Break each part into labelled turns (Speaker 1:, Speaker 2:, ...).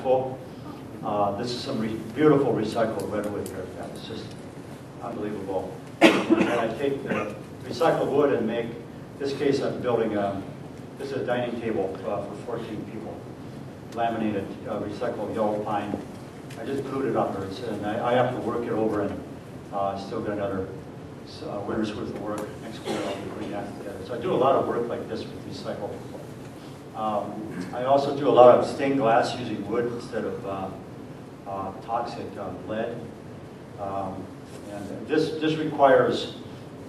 Speaker 1: Full. This is some beautiful recycled redwood here. It's just unbelievable. And I take the recycled wood and make, in this case I'm building, this is a dining table for 14 people. Laminated recycled yellow pine. I just glued it up, and I have to work it over, and still got another winter's worth of work. Next winter I'll be putting that together. So I do a lot of work like this with recycled. I also do a lot of stained glass using wood instead of toxic lead. And this requires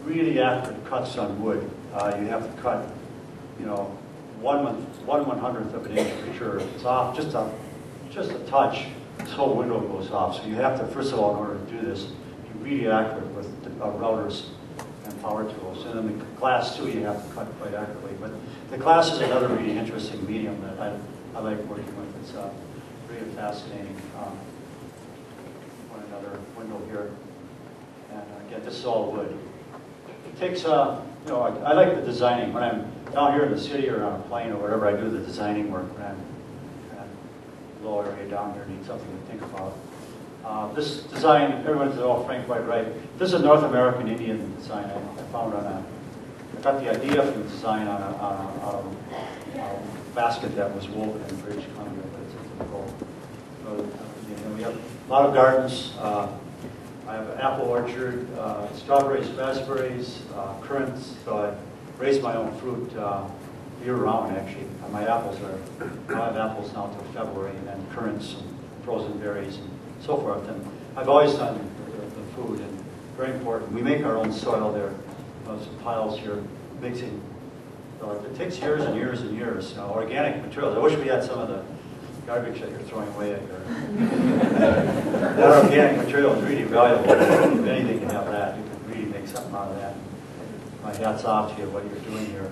Speaker 1: really accurate cuts on wood. You have to cut, you know, 1/100th of an inch for sure. If it's off just a touch, this whole window goes off. So you have to, first of all, in order to do this, be really accurate with routers and power tools. And then the glass too, you have to cut quite accurately. But the glass is another really interesting medium that I like working with. It's really fascinating. Another window here, and again, this is all wood. It takes, you know, I like the designing. When I'm down here in the city or on a plane or whatever, I do the designing work. When I'm low area down here, need something to think about. This design, everyone's all Frank White right. This is a North American Indian design I found on I got the idea from the design on a basket that was woven in British Columbia, but it's a typical. We have a lot of gardens. I have an apple orchard, strawberries, raspberries, currants. So I raise my own fruit year-round, actually. My apples I have apples now till February, and then currants and frozen berries and so forth. And I've always done the food, and very important. We make our own soil there. Some piles here, mixing. So it takes years and years and years. You know, organic materials. I wish we had some of the garbage that you're throwing away at your. That organic material is really valuable. If anything can have that, you can really make something out of that. My hat's off to you what you're doing here.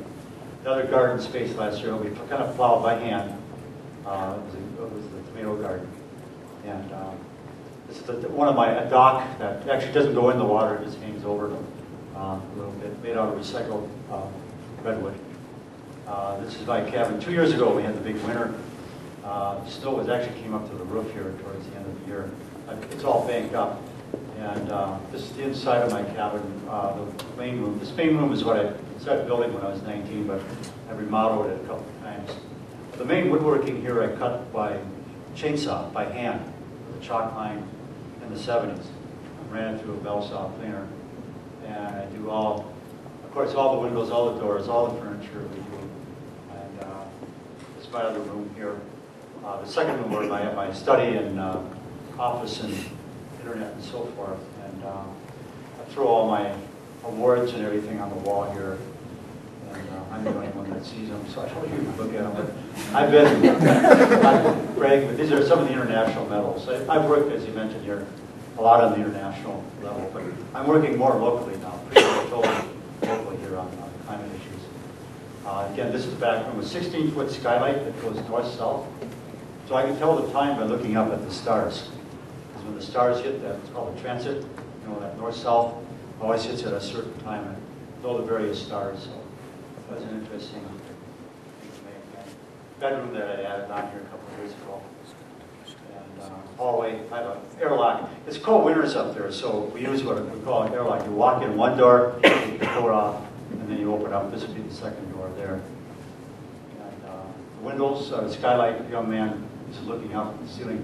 Speaker 1: Another garden space last year, we kind of plowed by hand. It was the tomato garden. And this is one of a dock that actually doesn't go in the water, it just hangs over them a little bit, made out of recycled redwood. This is my cabin. 2 years ago we had the big winter. Snow actually came up to the roof here towards the end of the year. It's all banked up. And this is the inside of my cabin, the main room. This main room is what I started building when I was 19, but I remodeled it a couple of times. The main woodworking here I cut by chainsaw, by hand, with a chalk line in the 70s. I ran it through a bell saw planer. And I do all, of course, all the windows, all the doors, all the furniture we do. And this is my other room here. The second room where I have my study and office and internet and so forth. And I throw all my awards and everything on the wall here. And I'm the only one that sees them, so I told you to look at them. But I've been bragging, but these are some of the international medals. I've worked, as you mentioned here, a lot on the international level, but I'm working more locally now, pretty much locally here on climate issues. Again, this is the back room, a 16-foot skylight that goes north-south. So I can tell the time by looking up at the stars. Because when the stars hit that, it's called a transit, you know, that north-south always hits at a certain time, and know the various stars. So that was an interesting thing to make. Bedroom that I added on here a couple of years ago. And hallway, I have an airlock. It's cold winters up there, so we use what we call an airlock. You walk in one door, you take the door off, and then you open up. This would be the second door there. And the windows, the skylight, young man is looking up at the ceiling.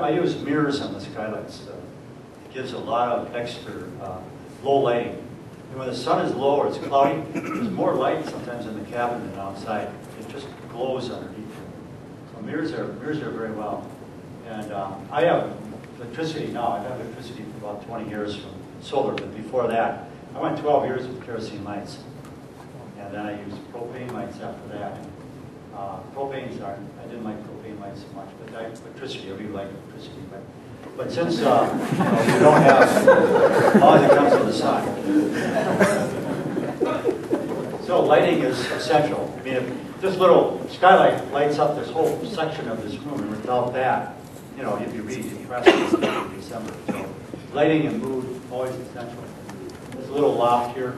Speaker 1: I use mirrors on the skylights. It gives a lot of extra low lighting. And when the sun is low or it's cloudy, there's more light sometimes in the cabin than outside. It just glows underneath you. So mirrors are very well. And I have electricity now. I've had electricity for about 20 years from solar, but before that, I went 12 years with kerosene lights. And then I used propane lights after that. And, propanes aren't, I didn't like propane lights so much, but electricity, I really like electricity. But since you know, we don't have, all that comes from the sun. So lighting is essential. I mean, if this little skylight lights up this whole section of this room, and without that, you know, you'd be really depressed in December. So lighting and mood, always essential. There's a little loft here.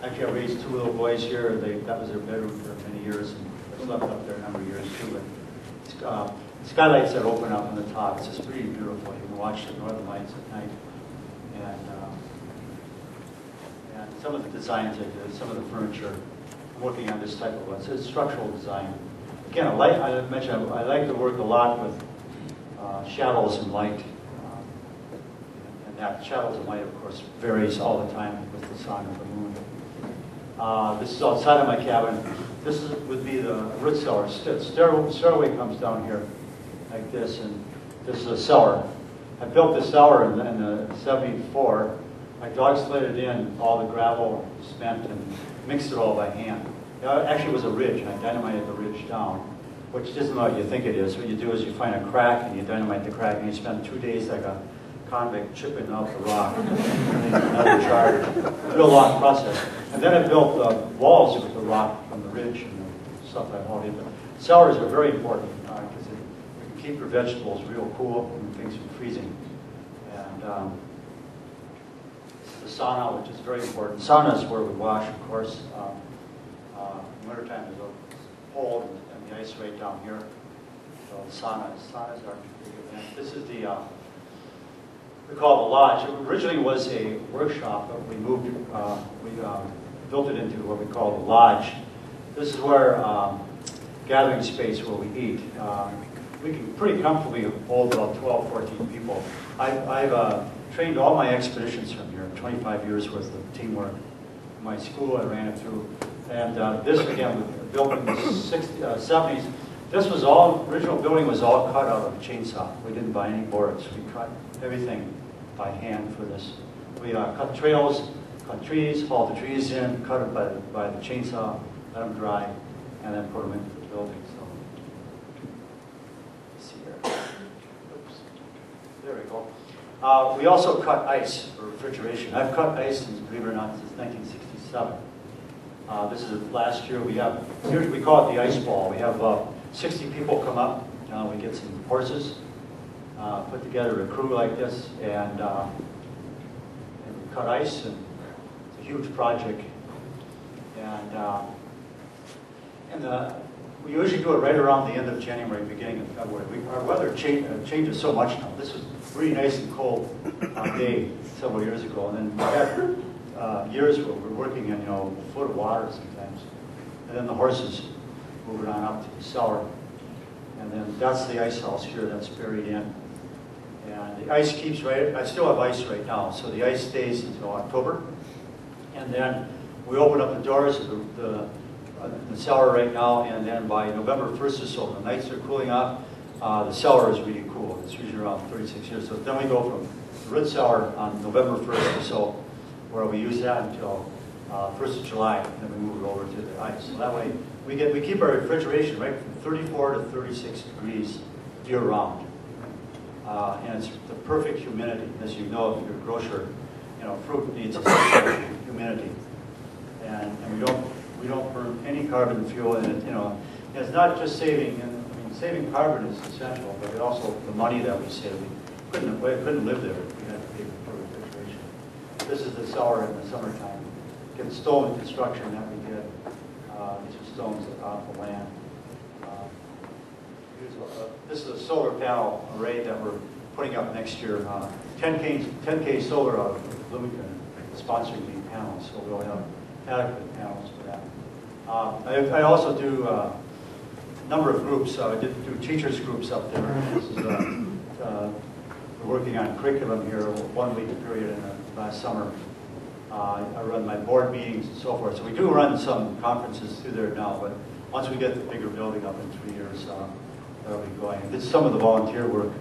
Speaker 1: Actually, I raised 2 little boys here. That was their bedroom for many years, and I slept up there a number of years too. But it's skylights that open up on the top. It's just really beautiful. You can watch the northern lights at night. And some of the designs I did, some of the furniture, I'm working on this type of one. So it's structural design. Again, I mentioned I like to work a lot with shadows and light. And that shadows and light, of course, varies all the time with the sun and the moon. This is outside of my cabin. This would be the root cellar. Stairway comes down here like this, and this is a cellar. I built this cellar in '74. My dog slid it in, all the gravel, cement, and mixed it all by hand. Actually, it was a ridge, and I dynamited the ridge down, which isn't what you think it is. What you do is you find a crack, and you dynamite the crack, and you spend 2 days like a convict chipping out the rock, another charge. Real long process. And then I built walls with the rock from the ridge and the stuff I hauled in. But cellars are very important because you can keep your vegetables real cool and things from freezing. And the sauna, which is very important. Sauna is where we wash, of course. In wintertime, there's a hole and the ice right down here. So the saunas are big event. This is the we call it the lodge. It originally was a workshop, but we moved, built it into what we call the lodge. This is where gathering space where we eat. We can pretty comfortably hold about 12, 14 people. I've trained all my expeditions from here, 25 years worth of teamwork. My school, I ran it through. And this, again, was built in the 70s. This was all, original building was all cut out of a chainsaw. We didn't buy any boards. We cut everything by hand for this. We cut trails, cut trees, hauled the trees in, cut it by the chainsaw, let them dry, and then put them into the building. So, let's see here. Oops. There we go. We also cut ice for refrigeration. I've cut ice since, believe it or not, since 1967. This is last year. We call it the ice ball. We have 60 people come up. We get some horses, put together a crew like this, and we cut ice, and it's a huge project. And we usually do it right around the end of January, beginning of February. Our weather changes so much now. This was really nice and cold day several years ago, and then we had years where we're working in a foot of water sometimes, and then the horses move it on up to the cellar. And then that's the ice house here that's buried in. And the ice keeps I still have ice right now, so the ice stays until October. And then we open up the doors of the cellar right now, and then by November 1st or so, the nights are cooling off, the cellar is really cool. It's usually around 36 years. So then we go from the root cellar on November 1st or so, where we use that until 1st of July, and then we move it over to the ice. So that way, we keep our refrigeration right from 34 to 36 degrees year-round. And it's the perfect humidity. As you know, if you're a grocer, fruit needs a certain humidity. And we don't burn any carbon fuel, and it's not just saving. And saving carbon is essential, but it also the money that we save. We couldn't live there. We had to pay for refrigeration. This is the cellar in the summertime. Again, stone construction that we did. These are stones off the land. This is a solar panel array that we're putting up next year. 10K solar out of Bloomington sponsoring the panels, so we'll have adequate panels for that. I also do a number of groups. I did do teachers groups up there. This is we're working on curriculum here, a 1-week period in the last summer. I run my board meetings and so forth. So we do run some conferences through there now, but once we get the bigger building up in 3 years, that'll be going. And this is some of the volunteer work.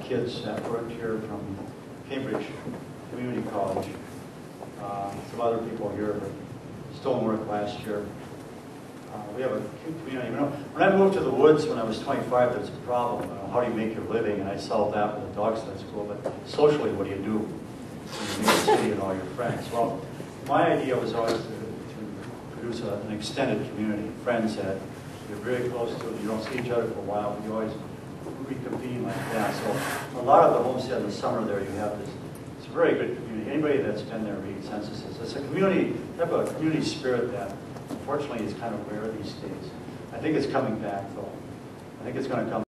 Speaker 1: Kids that worked here from Cambridge Community College. Some other people here, but stonework last year. We have a cute community. When I moved to the woods when I was 25, there's a problem. How do you make your living? And I solved that with a dog sled school. But socially, what do you do when you meet the city and all your friends? Well, my idea was always to produce an extended community, friends that you're very close to. You don't see each other for a while, but you always reconvene like that. So a lot of the homestead in the summer there, you have this. It's a very good community. Anybody that's been there reads censuses. It's a community, type of community spirit that unfortunately is kind of rare these days. I think it's coming back though. I think it's going to come